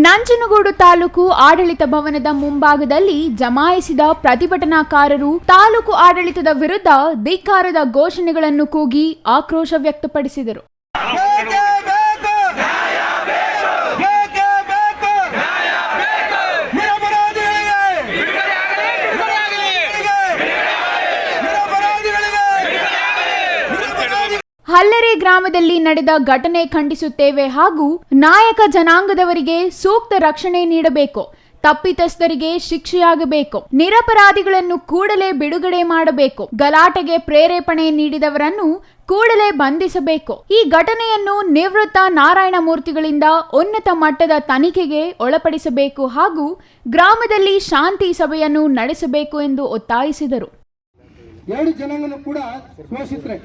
ನಂಜನಗೂಡು ತಾಲೂಕು ಆಡಳಿತ ಭವನದ ಮುಂಭಾಗದಲ್ಲಿ ಜಮಾಯಿಸಿದ ಪ್ರತಿಭಟನಾಕಾರರು ತಾಲೂಕು ಆಡಳಿತದ ವಿರುದ್ಧ ಧಿಕ್ಕಾರದ ಘೋಷಣೆಗಳನ್ನು ಕೂಗಿ ಆಕ್ರೋಶ ವ್ಯಕ್ತಪಡಿಸಿದರು. ಹಲ್ಲೆರೆ ಗ್ರಾಮದಲ್ಲಿ ನಡೆದ ಘಟನೆ ಖಂಡಿಸುತ್ತೇವೆ ಹಾಗೂ ನಾಯಕ ಜನಾಂಗದವರಿಗೆ ಸೂಕ್ತ ರಕ್ಷಣೆ ನೀಡಬೇಕು, ತಪ್ಪಿತಸ್ಥರಿಗೆ ಶಿಕ್ಷೆಯಾಗಬೇಕು, ನಿರಪರಾಧಿಗಳನ್ನು ಕೂಡಲೇ ಬಿಡುಗಡೆ ಮಾಡಬೇಕು, ಗಲಾಟೆಗೆ ಪ್ರೇರೇಪಣೆ ನೀಡಿದವರನ್ನು ಕೂಡಲೇ ಬಂಧಿಸಬೇಕು. ಈ ಘಟನೆಯನ್ನು ನಿವೃತ್ತ ನಾರಾಯಣ ಮೂರ್ತಿಗಳಿಂದ ಉನ್ನತ ಮಟ್ಟದ ತನಿಖೆಗೆ ಒಳಪಡಿಸಬೇಕು ಹಾಗೂ ಗ್ರಾಮದಲ್ಲಿ ಶಾಂತಿ ಸಭೆಯನ್ನು ನಡೆಸಬೇಕು ಎಂದು ಒತ್ತಾಯಿಸಿದರು. ಎರಡು ಜನಾಂಗನೂ ಕೂಡ ಶೋಷಿತರೆ.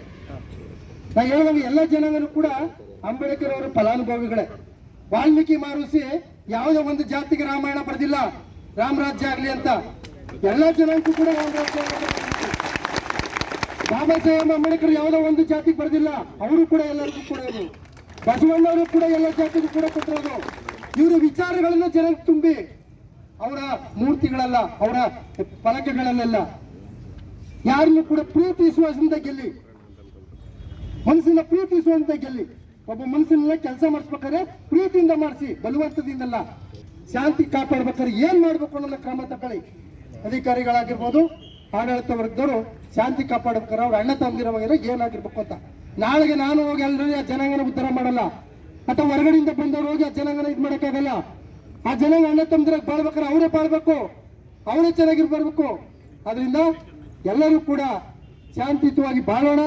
ನಾ ಹೇಳಿದಂಗೆ ಎಲ್ಲ ಜನಾಂಗನೂ ಕೂಡ ಅಂಬೇಡ್ಕರ್ ಅವರ ಫಲಾನುಭವಿಗಳೇ. ವಾಲ್ಮೀಕಿ ಮಾರುಸಿ ಯಾವುದೇ ಒಂದು ಜಾತಿಗೆ ರಾಮಾಯಣ ಬರೆದಿಲ್ಲ, ರಾಮರಾಜ್ಯ ಆಗಲಿ ಅಂತ. ಎಲ್ಲ ಜನಾಂಗಕ್ಕೂ ಕೂಡ ರಾಮರಾಜ್ಯ. ಬಾಬಾ ಸಾಹೇಬ್ ಅಂಬೇಡ್ಕರ್ ಯಾವುದೋ ಒಂದು ಜಾತಿಗೆ ಬರೆದಿಲ್ಲ, ಅವರು ಕೂಡ ಎಲ್ಲರಿಗೂ ಕೂಡ ಇವರು. ಬಸವಣ್ಣವರು ಕೂಡ ಎಲ್ಲ ಜಾತಿಗೂ ಕೂಡ ಕೊಟ್ಟಿರೋದು. ಇವರು ವಿಚಾರಗಳನ್ನು ಜನಕ್ಕೆ ತುಂಬಿ ಅವರ ಮೂರ್ತಿಗಳಲ್ಲ, ಅವರ ಫಲಕಗಳಲ್ಲೆಲ್ಲ ಯಾರನ್ನು ಕೂಡ ಪ್ರೀತಿಸುವಂತ ಗೆಲ್ಲಿ, ಮನಸ್ಸಿನ ಪ್ರೀತಿಸುವಂತ ಗೆಲ್ಲಿ. ಒಬ್ಬ ಮನಸ್ಸಿನೆಲ್ಲ ಕೆಲಸ ಮಾಡಿಸ್ಬೇಕಾದ್ರೆ ಪ್ರೀತಿಯಿಂದ ಮಾಡಿಸಿ, ಬಲವಂತದಿಂದಲ್ಲ. ಶಾಂತಿ ಕಾಪಾಡ್ಬೇಕಾದ್ರೆ ಏನ್ ಮಾಡ್ಬೇಕು ಅನ್ನೋ ಕ್ರಮ ತಗೊಳ್ಳಿ. ಅಧಿಕಾರಿಗಳಾಗಿರ್ಬೋದು, ಆಡಳಿತ ವರ್ಗದವರು ಶಾಂತಿ ಕಾಪಾಡ್ಬೇಕಾದ್ರೆ ಅವ್ರ ಅಣ್ಣ ತಮ್ಮದಿರೋವಾಗ ಏನಾಗಿರ್ಬೇಕು ಅಂತ. ನಾಳೆಗೆ ನಾನು ಹೋಗಿ ಎಲ್ಲರೂ ಆ ಜನಾಂಗನ ಉದ್ಧಾರ ಮಾಡಲ್ಲ, ಅಥವಾ ಹೊರಗಡೆಯಿಂದ ಬಂದವರು ಹೋಗಿ ಆ ಜನಾಂಗನ ಇದು ಮಾಡೋಕ್ಕಾಗಲ್ಲ. ಆ ಜನಾಂಗ ಅಣ್ಣ ತಮ್ಮದಿರಾಗ ಬಾಳ್ಬೇಕಾದ್ರೆ ಅವರೇ ಬಾಳ್ಬೇಕು, ಅವರೇ ಚೆನ್ನಾಗಿರ್ಬರ್ಬೇಕು. ಅದರಿಂದ ಎಲ್ಲರೂ ಕೂಡ ಶಾಂತಿಯುತವಾಗಿ ಬಾಳೋಣ.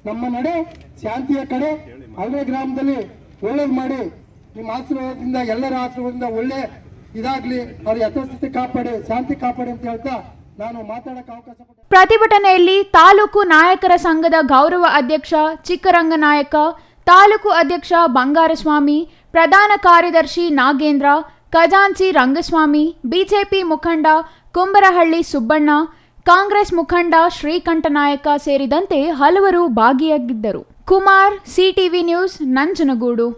ನಮ್ಮ ನಡೆ ಶಾಂತಿಯ ಕಡೆ. ಹಲ್ಲೆ ಗ್ರಾಮದಲ್ಲಿ ಒಳ್ಳೇದು ಮಾಡಿ, ನಿಮ್ಮ ಆಶೀರ್ವಾದದಿಂದ, ಎಲ್ಲರ ಆಶೀರ್ವಾದದಿಂದ ಒಳ್ಳೆ ಇದಾಗ್ಲಿ, ಅವ್ರ ಯಥಾಸ್ಥಿತಿ ಕಾಪಾಡಿ, ಶಾಂತಿ ಕಾಪಾಡಿ ಅಂತ ಹೇಳ್ತಾ ನಾನು ಮಾತಾಡಕ್ಕೆ ಅವಕಾಶ ಕೊಟ್ಟೆ. ಪ್ರತಿಭಟನೆಯಲ್ಲಿ ತಾಲೂಕು ನಾಯಕರ ಸಂಘದ ಗೌರವ ಅಧ್ಯಕ್ಷ ಚಿಕ್ಕರಂಗನಾಯಕ, ತಾಲೂಕು ಅಧ್ಯಕ್ಷ ಬಂಗಾರಸ್ವಾಮಿ, ಪ್ರಧಾನ ಕಾರ್ಯದರ್ಶಿ ನಾಗೇಂದ್ರ, ಖಜಾಂಚಿ ರಂಗಸ್ವಾಮಿ, ಬಿಜೆಪಿ ಮುಖಂಡ ಕುಂಬರಹಳ್ಳಿ ಸುಬ್ಬಣ್ಣ, ಕಾಂಗ್ರೆಸ್ ಮುಖಂಡ ಶ್ರೀಕಂಠನಾಯಕ ಸೇರಿದಂತೆ ಹಲವರು ಭಾಗಿಯಾಗಿದ್ದರು. Kumar, CTV news, Nanjangud.